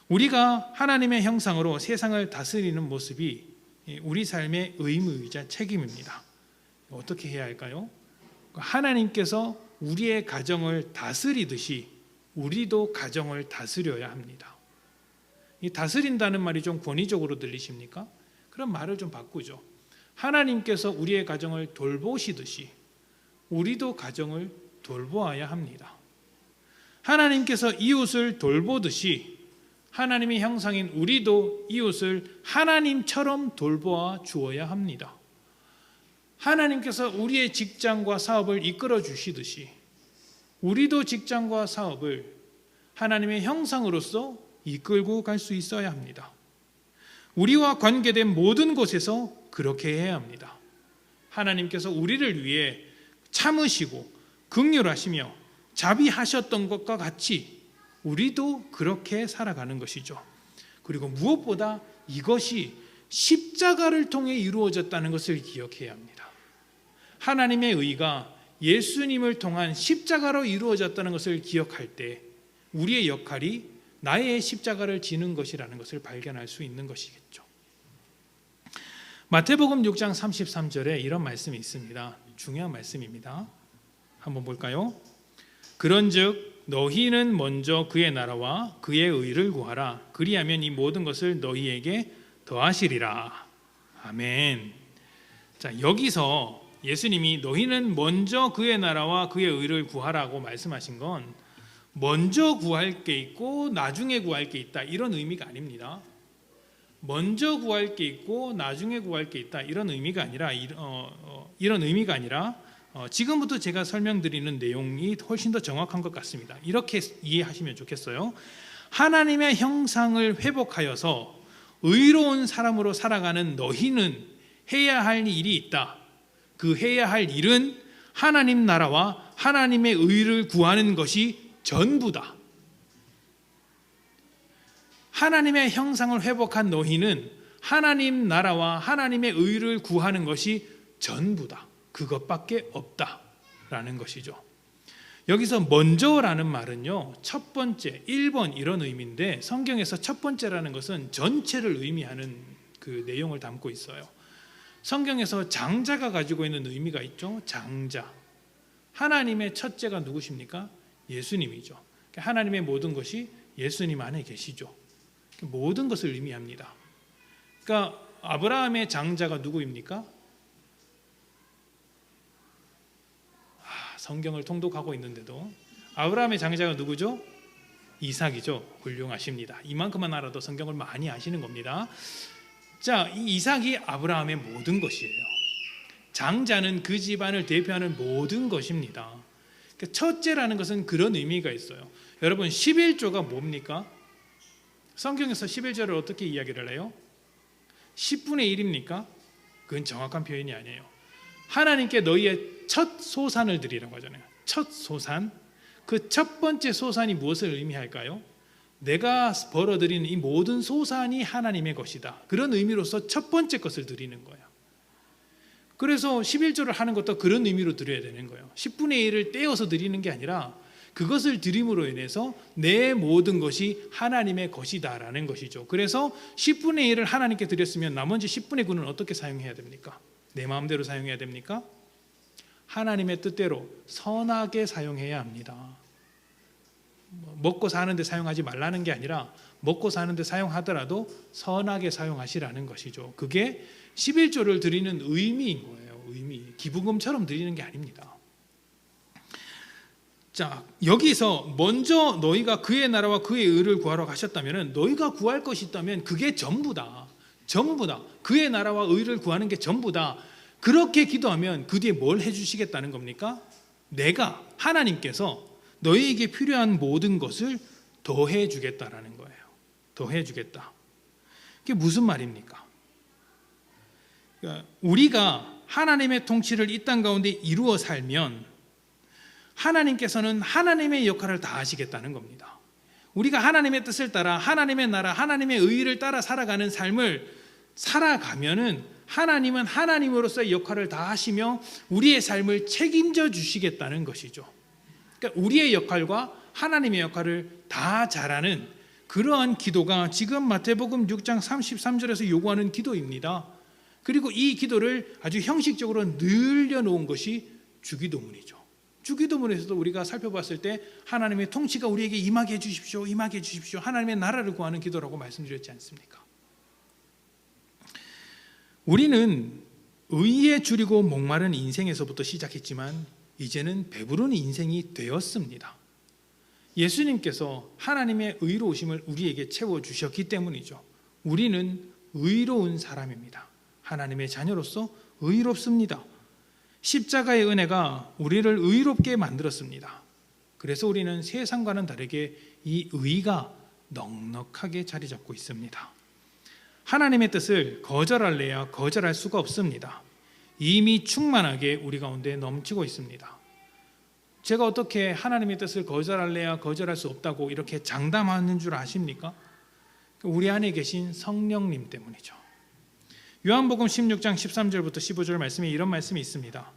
우리가 하나님의 형상으로 세상을 다스리는 모습이 우리 삶의 의무이자 책임입니다. 어떻게 해야 할까요? 하나님께서 우리의 가정을 다스리듯이 우리도 가정을 다스려야 합니다. 이 다스린다는 말이 좀 권위적으로 들리십니까? 그럼 말을 좀 바꾸죠. 하나님께서 우리의 가정을 돌보시듯이 우리도 가정을 돌보아야 합니다. 하나님께서 이웃을 돌보듯이 하나님의 형상인 우리도 이웃을 하나님처럼 돌보아 주어야 합니다. 하나님께서 우리의 직장과 사업을 이끌어 주시듯이 우리도 직장과 사업을 하나님의 형상으로서 이끌고 갈 수 있어야 합니다. 우리와 관계된 모든 곳에서 그렇게 해야 합니다. 하나님께서 우리를 위해 참으시고 긍휼하시며 자비하셨던 것과 같이 우리도 그렇게 살아가는 것이죠. 그리고 무엇보다 이것이 십자가를 통해 이루어졌다는 것을 기억해야 합니다. 하나님의 의가 예수님을 통한 십자가로 이루어졌다는 것을 기억할 때 우리의 역할이 나의 십자가를 지는 것이라는 것을 발견할 수 있는 것이겠죠. 마태복음 6장 33절에 이런 말씀이 있습니다. 중요한 말씀입니다. 한번 볼까요? 그런즉 너희는 먼저 그의 나라와 그의 의를 구하라. 그리하면 이 모든 것을 너희에게 더하시리라. 아멘. 자, 여기서 예수님이 너희는 먼저 그의 나라와 그의 의를 구하라고 말씀하신 건 먼저 구할 게 있고 나중에 구할 게 있다, 이런 의미가 아닙니다. 먼저 구할 게 있고 나중에 구할 게 있다, 이런 의미가 아니라 지금부터 제가 설명드리는 내용이 훨씬 더 정확한 것 같습니다. 이렇게 이해하시면 좋겠어요. 하나님의 형상을 회복하여서 의로운 사람으로 살아가는 너희는 해야 할 일이 있다. 그 해야 할 일은 하나님 나라와 하나님의 의를 구하는 것이 전부다. 하나님의 형상을 회복한 너희는 하나님 나라와 하나님의 의를 구하는 것이 전부다. 그것밖에 없다라는 것이죠. 여기서 먼저라는 말은요, 첫 번째, 1번 이런 의미인데 성경에서 첫 번째라는 것은 전체를 의미하는 그 내용을 담고 있어요. 성경에서 장자가 가지고 있는 의미가 있죠. 장자. 하나님의 첫째가 누구십니까? 예수님이죠. 하나님의 모든 것이 예수님 안에 계시죠. 모든 것을 의미합니다. 그러니까 아브라함의 장자가 누구입니까? 성경을 통독하고 있는데도 아브라함의 장자가 누구죠? 이삭이죠. 훌륭하십니다. 이만큼만 알아도 성경을 많이 아시는 겁니다. 자, 이 이삭이 아브라함의 모든 것이에요. 장자는 그 집안을 대표하는 모든 것입니다. 첫째라는 것은 그런 의미가 있어요. 여러분, 11조가 뭡니까? 성경에서 11조를 어떻게 이야기를 해요? 10분의 1입니까? 그건 정확한 표현이 아니에요. 하나님께 너희의 첫 소산을 드리라고 하잖아요. 첫 소산. 그 첫 번째 소산이 무엇을 의미할까요? 내가 벌어들이는 이 모든 소산이 하나님의 것이다. 그런 의미로서 첫 번째 것을 드리는 거예요. 그래서 11조를 하는 것도 그런 의미로 드려야 되는 거예요. 10분의 1을 떼어서 드리는 게 아니라 그것을 드림으로 인해서 내 모든 것이 하나님의 것이다라는 것이죠. 그래서 10분의 1을 하나님께 드렸으면 나머지 10분의 9는 어떻게 사용해야 됩니까? 내 마음대로 사용해야 됩니까? 하나님의 뜻대로 선하게 사용해야 합니다. 먹고 사는데 사용하지 말라는 게 아니라 먹고 사는데 사용하더라도 선하게 사용하시라는 것이죠. 그게 11조를 드리는 의미인 거예요. 의미. 기부금처럼 드리는 게 아닙니다. 자, 여기서 먼저 너희가 그의 나라와 그의 의를 구하러 가셨다면, 너희가 구할 것이 있다면 그게 전부다. 전부다. 그의 나라와 의를 구하는 게 전부다. 그렇게 기도하면 그 뒤에 뭘 해주시겠다는 겁니까? 내가, 하나님께서 너희에게 필요한 모든 것을 더해 주겠다라는 거예요. 더해 주겠다. 그게 무슨 말입니까? 그러니까 우리가 하나님의 통치를 이 땅 가운데 이루어 살면 하나님께서는 하나님의 역할을 다 하시겠다는 겁니다. 우리가 하나님의 뜻을 따라 하나님의 나라, 하나님의 의를 따라 살아가는 삶을 살아가면은 하나님은 하나님으로서의 역할을 다 하시며 우리의 삶을 책임져 주시겠다는 것이죠. 그러니까 우리의 역할과 하나님의 역할을 다 잘하는 그러한 기도가 지금 마태복음 6장 33절에서 요구하는 기도입니다. 그리고 이 기도를 아주 형식적으로 늘려놓은 것이 주기도문이죠. 주기도문에서도 우리가 살펴봤을 때 하나님의 통치가 우리에게 임하게 해주십시오, 임하게 해주십시오, 하나님의 나라를 구하는 기도라고 말씀드렸지 않습니까? 우리는 의에 줄이고 목마른 인생에서부터 시작했지만 이제는 배부른 인생이 되었습니다. 예수님께서 하나님의 의로우심을 우리에게 채워주셨기 때문이죠. 우리는 의로운 사람입니다. 하나님의 자녀로서 의롭습니다. 십자가의 은혜가 우리를 의롭게 만들었습니다. 그래서 우리는 세상과는 다르게 이 의가 넉넉하게 자리 잡고 있습니다. 하나님의 뜻을 거절할래야 거절할 수가 없습니다. 이미 충만하게 우리 가운데 넘치고 있습니다. 제가 어떻게 하나님의 뜻을 거절할래야 거절할 수 없다고 이렇게 장담하는 줄 아십니까? 우리 안에 계신 성령님 때문이죠. 요한복음 16장 13절부터 15절 말씀에 이런 말씀이 있습니다.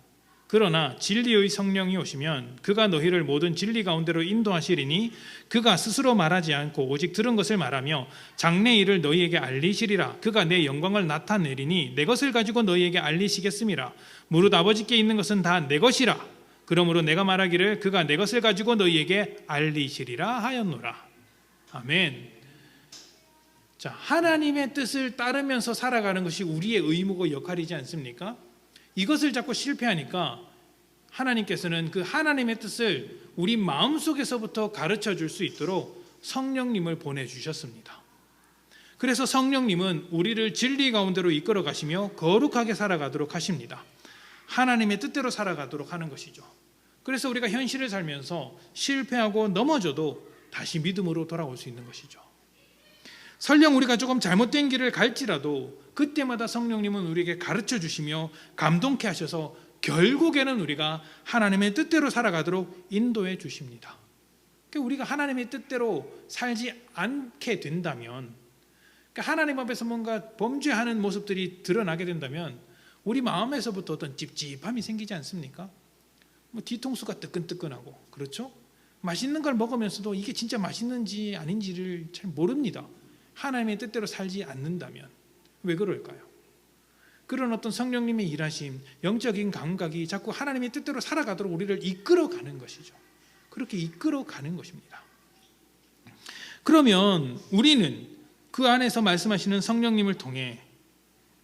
그러나 진리의 성령이 오시면 그가 너희를 모든 진리 가운데로 인도하시리니 그가 스스로 말하지 않고 오직 들은 것을 말하며 장래 일을 너희에게 알리시리라. 그가 내 영광을 나타내리니 내 것을 가지고 너희에게 알리시겠음이라. 무릇 아버지께 있는 것은 다 내 것이라. 그러므로 내가 말하기를 그가 내 것을 가지고 너희에게 알리시리라 하였노라. 아멘. 자, 하나님의 뜻을 따르면서 살아가는 것이 우리의 의무고 역할이지 않습니까? 이것을 자꾸 실패하니까 하나님께서는 그 하나님의 뜻을 우리 마음속에서부터 가르쳐 줄 수 있도록 성령님을 보내주셨습니다. 그래서 성령님은 우리를 진리 가운데로 이끌어 가시며 거룩하게 살아가도록 하십니다. 하나님의 뜻대로 살아가도록 하는 것이죠. 그래서 우리가 현실을 살면서 실패하고 넘어져도 다시 믿음으로 돌아올 수 있는 것이죠. 설령 우리가 조금 잘못된 길을 갈지라도 그때마다 성령님은 우리에게 가르쳐 주시며 감동케 하셔서 결국에는 우리가 하나님의 뜻대로 살아가도록 인도해 주십니다. 그러니까 우리가 하나님의 뜻대로 살지 않게 된다면, 그러니까 하나님 앞에서 뭔가 범죄하는 모습들이 드러나게 된다면 우리 마음에서부터 어떤 찝찝함이 생기지 않습니까? 뭐 뒤통수가 뜨끈뜨끈하고, 그렇죠? 맛있는 걸 먹으면서도 이게 진짜 맛있는지 아닌지를 잘 모릅니다. 하나님의 뜻대로 살지 않는다면. 왜 그럴까요? 그런 어떤 성령님의 일하심, 영적인 감각이 자꾸 하나님의 뜻대로 살아가도록 우리를 이끌어가는 것이죠. 그렇게 이끌어가는 것입니다. 그러면 우리는 그 안에서 말씀하시는 성령님을 통해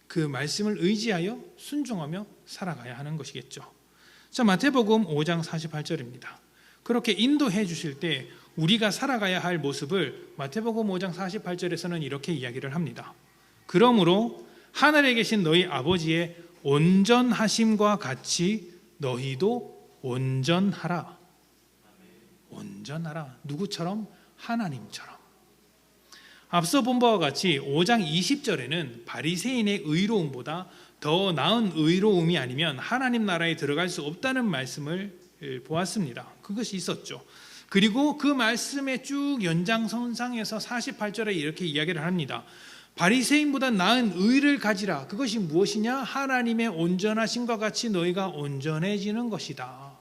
그 말씀을 의지하여 순종하며 살아가야 하는 것이겠죠. 자, 마태복음 5장 48절입니다. 그렇게 인도해 주실 때 우리가 살아가야 할 모습을 마태복음 5장 48절에서는 이렇게 이야기를 합니다. 그러므로 하늘에 계신 너희 아버지의 온전하심과 같이 너희도 온전하라. 온전하라. 누구처럼? 하나님처럼. 앞서 본 바와 같이 5장 20절에는 바리새인의 의로움보다 더 나은 의로움이 아니면 하나님 나라에 들어갈 수 없다는 말씀을 보았습니다. 그것이 있었죠. 그리고 그 말씀의 쭉 연장선상에서 48절에 이렇게 이야기를 합니다. 바리새인보다 나은 의를 가지라. 그것이 무엇이냐? 하나님의 온전하심과 같이 너희가 온전해지는 것이다.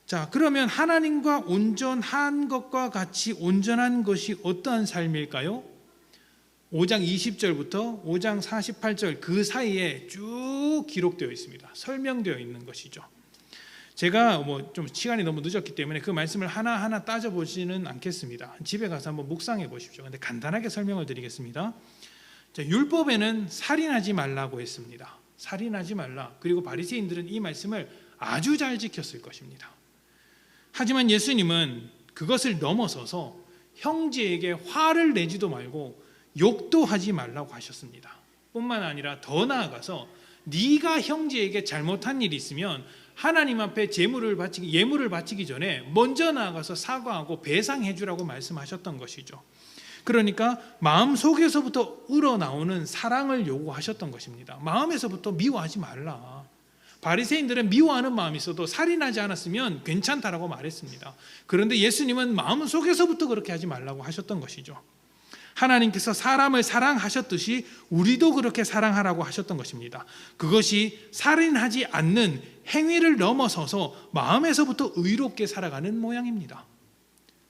자, 그러면 하나님과 온전한 것과 같이 온전한 것이 어떠한 삶일까요? 5장 20절부터 5장 48절 그 사이에 쭉 기록되어 있습니다. 설명되어 있는 것이죠. 제가 좀 시간이 너무 늦었기 때문에 그 말씀을 하나하나 따져보지는 않겠습니다. 집에 가서 한번 묵상해 보십시오. 근데 간단하게 설명을 드리겠습니다. 자, 율법에는 살인하지 말라고 했습니다. 살인하지 말라. 그리고 바리새인들은 이 말씀을 아주 잘 지켰을 것입니다. 하지만 예수님은 그것을 넘어서서 형제에게 화를 내지도 말고 욕도 하지 말라고 하셨습니다. 뿐만 아니라 더 나아가서 네가 형제에게 잘못한 일이 있으면 하나님 앞에 예물을 바치기 전에 먼저 나아가서 사과하고 배상해 주라고 말씀하셨던 것이죠. 그러니까 마음속에서부터 우러나오는 사랑을 요구하셨던 것입니다. 마음에서부터 미워하지 말라. 바리새인들은 미워하는 마음이 있어도 살인하지 않았으면 괜찮다라고 말했습니다. 그런데 예수님은 마음속에서부터 그렇게 하지 말라고 하셨던 것이죠. 하나님께서 사람을 사랑하셨듯이 우리도 그렇게 사랑하라고 하셨던 것입니다. 그것이 살인하지 않는 행위를 넘어서서 마음에서부터 의롭게 살아가는 모양입니다.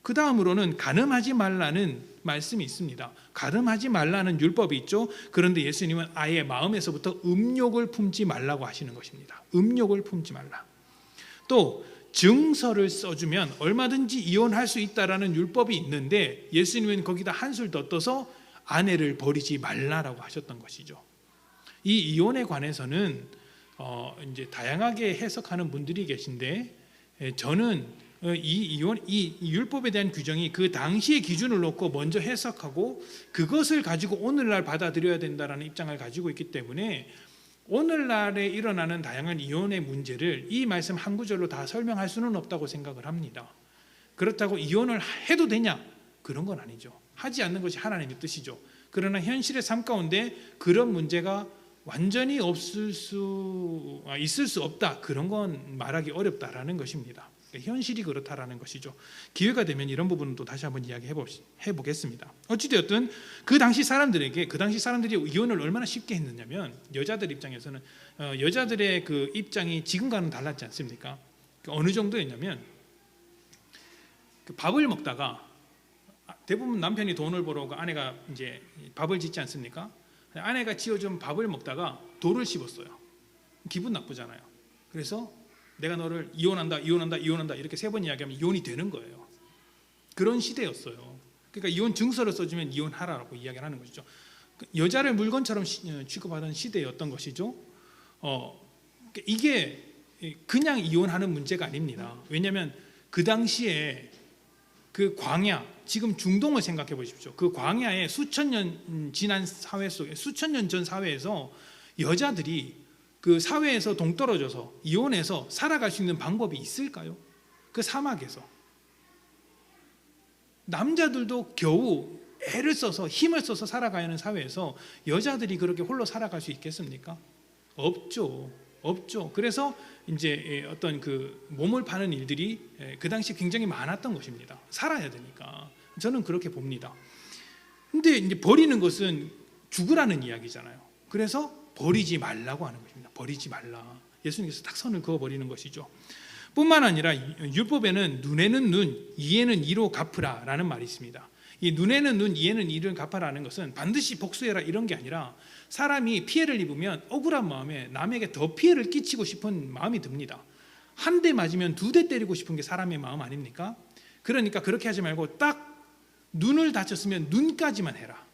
그 다음으로는 간음하지 말라는 말씀이 있습니다. 간음하지 말라는 율법이 있죠. 그런데 예수님은 아예 마음에서부터 음욕을 품지 말라고 하시는 것입니다. 음욕을 품지 말라. 또 증서를 써주면 얼마든지 이혼할 수 있다라는 율법이 있는데 예수님은 거기다 한술 더 떠서 아내를 버리지 말라라고 하셨던 것이죠. 이 이혼에 관해서는 이제 다양하게 해석하는 분들이 계신데 저는 이 율법에 대한 규정이 그 당시의 기준을 놓고 먼저 해석하고 그것을 가지고 오늘날 받아들여야 된다라는 입장을 가지고 있기 때문에 오늘날에 일어나는 다양한 이혼의 문제를 이 말씀 한 구절로 다 설명할 수는 없다고 생각을 합니다. 그렇다고 이혼을 해도 되냐? 그런 건 아니죠. 하지 않는 것이 하나님의 뜻이죠. 그러나 현실의 삶 가운데 그런 문제가 완전히 있을 수 없다, 그런 건 말하기 어렵다라는 것입니다. 현실이 그렇다라는 것이죠. 기회가 되면 이런 부분은 또 다시 한번 이야기해 보겠습니다. 어찌되었든 그 당시 사람들이 이혼을 얼마나 쉽게 했느냐면, 여자들 입장에서는 여자들의 그 입장이 지금과는 달랐지 않습니까? 어느 정도였냐면, 그 밥을 먹다가 대부분 남편이 돈을 벌어오고 아내가 이제 밥을 짓지 않습니까? 아내가 지어준 밥을 먹다가 돌을 씹었어요. 기분 나쁘잖아요. 그래서 내가 너를 이혼한다 이렇게 3번 이야기하면 이혼이 되는 거예요. 그런 시대였어요. 그러니까 이혼 증서를 써주면 이혼하라고 이야기를 하는 것이죠. 여자를 물건처럼 취급하던 시대였던 것이죠. 이게 그냥 이혼하는 문제가 아닙니다. 왜냐하면 그 당시에 그 광야, 지금 중동을 생각해 보십시오. 그 광야에 수천 년 지난 사회 속에, 수천 년 전 사회에서 여자들이 그 사회에서 동떨어져서 이혼해서 살아갈 수 있는 방법이 있을까요? 그 사막에서 남자들도 겨우 애를 써서 힘을 써서 살아가는 사회에서 여자들이 그렇게 홀로 살아갈 수 있겠습니까? 없죠. 그래서 이제 어떤 그 몸을 파는 일들이 그 당시 굉장히 많았던 것입니다. 살아야 되니까. 저는 그렇게 봅니다. 근데 이제 버리는 것은 죽으라는 이야기잖아요. 그래서 버리지 말라고 하는 것입니다. 버리지 말라. 예수님께서 딱 선을 그어 버리는 것이죠. 뿐만 아니라 율법에는 눈에는 눈, 이에는 이로 갚으라라는 말이 있습니다. 이 눈에는 눈, 이에는 이를 갚아라는 것은 반드시 복수해라 이런 게 아니라, 사람이 피해를 입으면 억울한 마음에 남에게 더 피해를 끼치고 싶은 마음이 듭니다. 한 대 맞으면 2대 때리고 싶은 게 사람의 마음 아닙니까? 그러니까 그렇게 하지 말고 딱 눈을 다쳤으면 눈까지만 해라.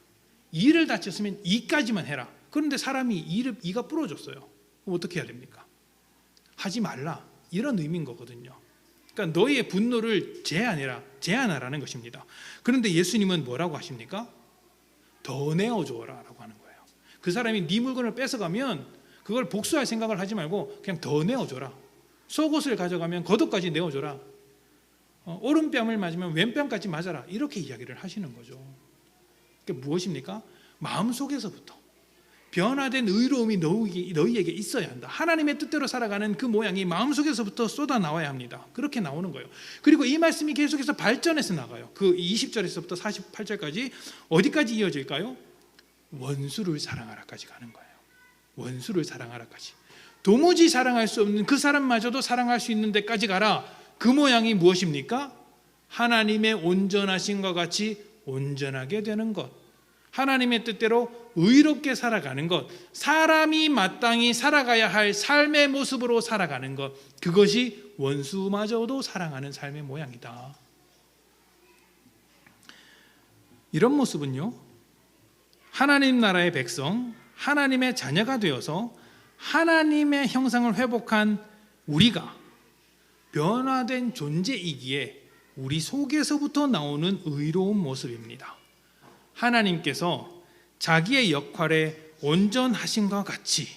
이를 다쳤으면 이까지만 해라. 그런데 사람이 이가 부러졌어요. 그럼 어떻게 해야 됩니까? 하지 말라, 이런 의미인 거거든요. 그러니까 너희의 분노를 제한하라는 것입니다. 그런데 예수님은 뭐라고 하십니까? 더 내어줘라라고 하는 거예요. 그 사람이 네 물건을 뺏어가면 그걸 복수할 생각을 하지 말고 그냥 더 내어줘라. 속옷을 가져가면 겉옷까지 내어줘라. 오른뺨을 맞으면 왼뺨까지 맞아라. 이렇게 이야기를 하시는 거죠. 그게 무엇입니까? 마음속에서부터 변화된 의로움이 너희에게 있어야 한다. 하나님의 뜻대로 살아가는 그 모양이 마음속에서부터 쏟아나와야 합니다. 그렇게 나오는 거예요. 그리고 이 말씀이 계속해서 발전해서 나가요. 그 20절에서부터 48절까지 어디까지 이어질까요? 원수를 사랑하라까지 가는 거예요. 원수를 사랑하라까지. 도무지 사랑할 수 없는 그 사람마저도 사랑할 수 있는 데까지 가라. 그 모양이 무엇입니까? 하나님의 온전하심과 같이 온전하게 되는 것. 하나님의 뜻대로 의롭게 살아가는 것, 사람이 마땅히 살아가야 할 삶의 모습으로 살아가는 것, 그것이 원수마저도 사랑하는 삶의 모양이다. 이런 모습은요, 하나님 나라의 백성, 하나님의 자녀가 되어서 하나님의 형상을 회복한 우리가 변화된 존재이기에 우리 속에서부터 나오는 의로운 모습입니다. 하나님께서 자기의 역할에 온전하심과 같이,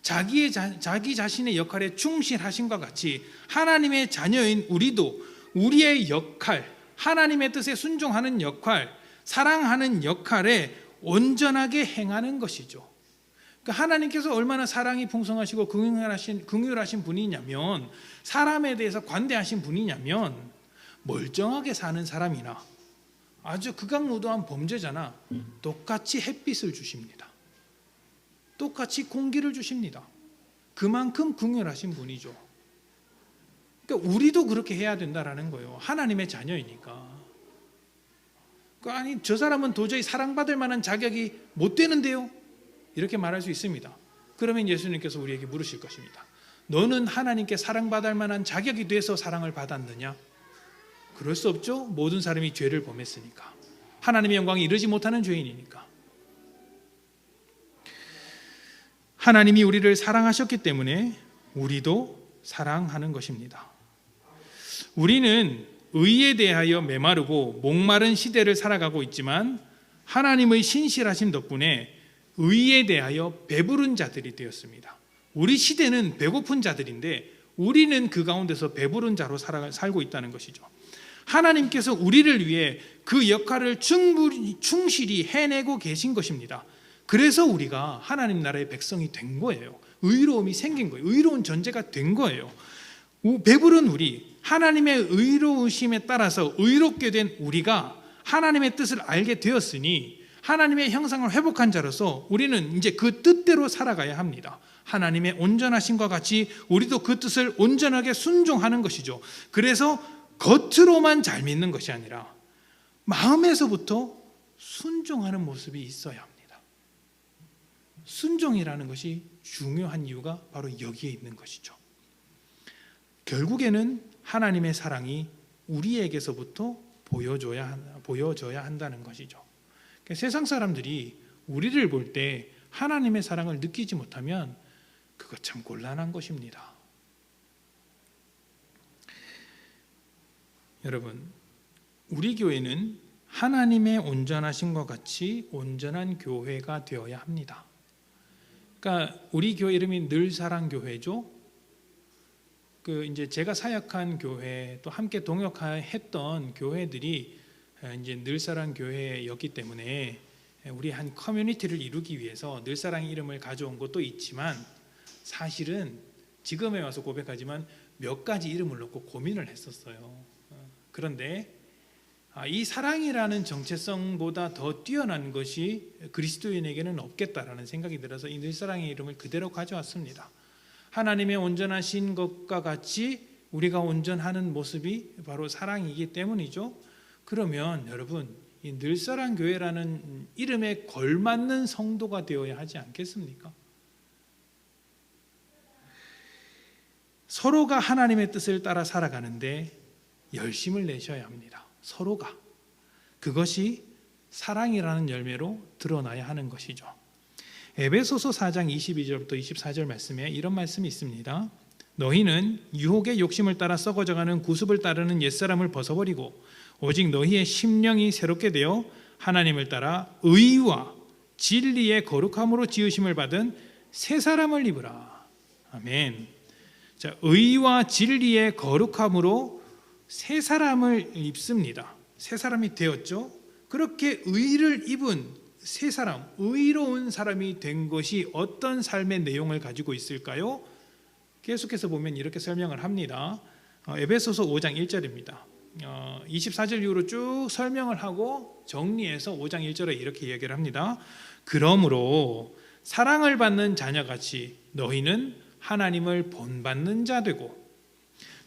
자기 자신의 역할에 충실하심과 같이 하나님의 자녀인 우리도 우리의 역할, 하나님의 뜻에 순종하는 역할, 사랑하는 역할에 온전하게 행하는 것이죠. 그러니까 하나님께서 얼마나 사랑이 풍성하시고 긍휼하신 분이냐면, 사람에 대해서 관대하신 분이냐면, 멀쩡하게 사는 사람이나 아주 극악무도한 범죄자나 똑같이 햇빛을 주십니다. 똑같이 공기를 주십니다. 그만큼 긍휼하신 분이죠. 그러니까 우리도 그렇게 해야 된다라는 거예요. 하나님의 자녀이니까. 아니, 저 사람은 도저히 사랑받을 만한 자격이 못 되는데요? 이렇게 말할 수 있습니다. 그러면 예수님께서 우리에게 물으실 것입니다. 너는 하나님께 사랑받을 만한 자격이 돼서 사랑을 받았느냐? 그럴 수 없죠. 모든 사람이 죄를 범했으니까. 하나님의 영광에 이르지 못하는 죄인이니까. 하나님이 우리를 사랑하셨기 때문에 우리도 사랑하는 것입니다. 우리는 의에 대하여 메마르고 목마른 시대를 살아가고 있지만, 하나님의 신실하심 덕분에 의에 대하여 배부른 자들이 되었습니다. 우리 시대는 배고픈 자들인데 우리는 그 가운데서 배부른 자로 살고 있다는 것이죠. 하나님께서 우리를 위해 그 역할을 충실히 해내고 계신 것입니다. 그래서 우리가 하나님 나라의 백성이 된 거예요. 의로움이 생긴 거예요. 의로운 존재가 된 거예요. 배부른 우리, 하나님의 의로우심에 따라서 의롭게 된 우리가 하나님의 뜻을 알게 되었으니 하나님의 형상을 회복한 자로서 우리는 이제 그 뜻대로 살아가야 합니다. 하나님의 온전하심과 같이 우리도 그 뜻을 온전하게 순종하는 것이죠. 그래서 겉으로만 잘 믿는 것이 아니라 마음에서부터 순종하는 모습이 있어야 합니다. 순종이라는 것이 중요한 이유가 바로 여기에 있는 것이죠. 결국에는 하나님의 사랑이 우리에게서부터 보여져야 한다는 것이죠. 세상 사람들이 우리를 볼 때 하나님의 사랑을 느끼지 못하면 그거 참 곤란한 것입니다. 여러분, 우리 교회는 하나님의 온전하심과 같이 온전한 교회가 되어야 합니다. 그러니까 우리 교회 이름이 늘사랑교회죠. 이제 제가 사역한 교회 또 함께 동역했던 교회들이 이제 늘사랑교회였기 때문에 우리 한 커뮤니티를 이루기 위해서 늘사랑 이름을 가져온 것도 있지만 사실은 지금에 와서 고백하지만 몇 가지 이름을 놓고 고민을 했었어요. 그런데 이 사랑이라는 정체성보다 더 뛰어난 것이 그리스도인에게는 없겠다라는 생각이 들어서 이 늘사랑의 이름을 그대로 가져왔습니다. 하나님의 온전하신 것과 같이 우리가 온전하는 모습이 바로 사랑이기 때문이죠. 그러면 여러분, 이 늘사랑 교회라는 이름에 걸맞는 성도가 되어야 하지 않겠습니까? 서로가 하나님의 뜻을 따라 살아가는데 열심을 내셔야 합니다. 서로가. 그것이 사랑이라는 열매로 드러나야 하는 것이죠. 에베소서 4장 22절부터 24절 말씀에 이런 말씀이 있습니다. 너희는 유혹의 욕심을 따라 썩어져가는 구습을 따르는 옛사람을 벗어버리고 오직 너희의 심령이 새롭게 되어 하나님을 따라 의와 진리의 거룩함으로 지으심을 받은 새 사람을 입으라. 아멘. 자, 의와 진리의 거룩함으로 새 사람을 입습니다. 새 사람이 되었죠. 그렇게 의를 입은 새 사람, 의로운 사람이 된 것이 어떤 삶의 내용을 가지고 있을까요? 계속해서 보면 이렇게 설명을 합니다. 에베소서 5장 1절입니다. 24절 이후로 쭉 설명을 하고 정리해서 5장 1절에 이렇게 얘기를 합니다. 그러므로 사랑을 받는 자녀같이 너희는 하나님을 본받는 자 되고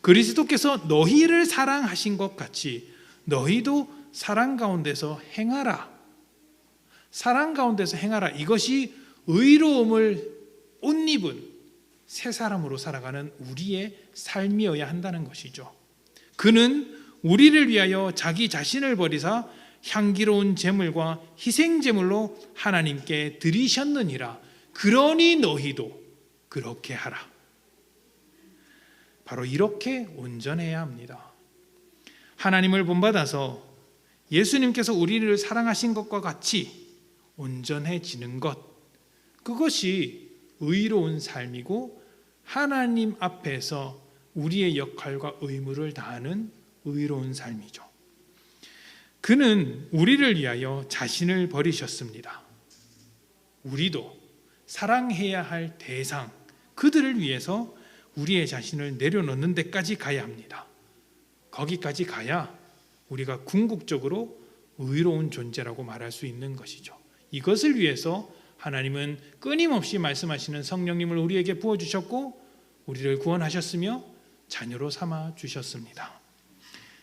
그리스도께서 너희를 사랑하신 것 같이 너희도 사랑 가운데서 행하라. 사랑 가운데서 행하라. 이것이 의로움을 옷 입은 새 사람으로 살아가는 우리의 삶이어야 한다는 것이죠. 그는 우리를 위하여 자기 자신을 버리사 향기로운 제물과 희생 제물로 하나님께 드리셨느니라. 그러니 너희도 그렇게 하라. 바로 이렇게 온전해야 합니다. 하나님을 본받아서 예수님께서 우리를 사랑하신 것과 같이 온전해지는 것, 그것이 의로운 삶이고 하나님 앞에서 우리의 역할과 의무를 다하는 의로운 삶이죠. 그는 우리를 위하여 자신을 버리셨습니다. 우리도 사랑해야 할 대상, 그들을 위해서 우리의 자신을 내려놓는 데까지 가야 합니다. 거기까지 가야 우리가 궁극적으로 의로운 존재라고 말할 수 있는 것이죠. 이것을 위해서 하나님은 끊임없이 말씀하시는 성령님을 우리에게 부어주셨고 우리를 구원하셨으며 자녀로 삼아 주셨습니다.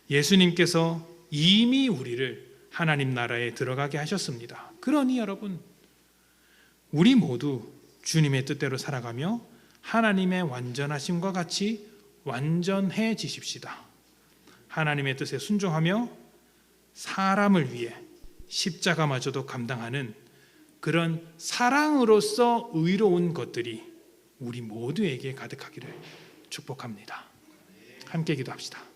예수님께서 이미 우리를 하나님 나라에 들어가게 하셨습니다. 그러니 여러분, 우리 모두 주님의 뜻대로 살아가며 하나님의 완전하심과 같이 완전해지십시다. 하나님의 뜻에 순종하며 사람을 위해 십자가마저도 감당하는 그런 사랑으로서 의로운 것들이 우리 모두에게 가득하기를 축복합니다. 함께 기도합시다.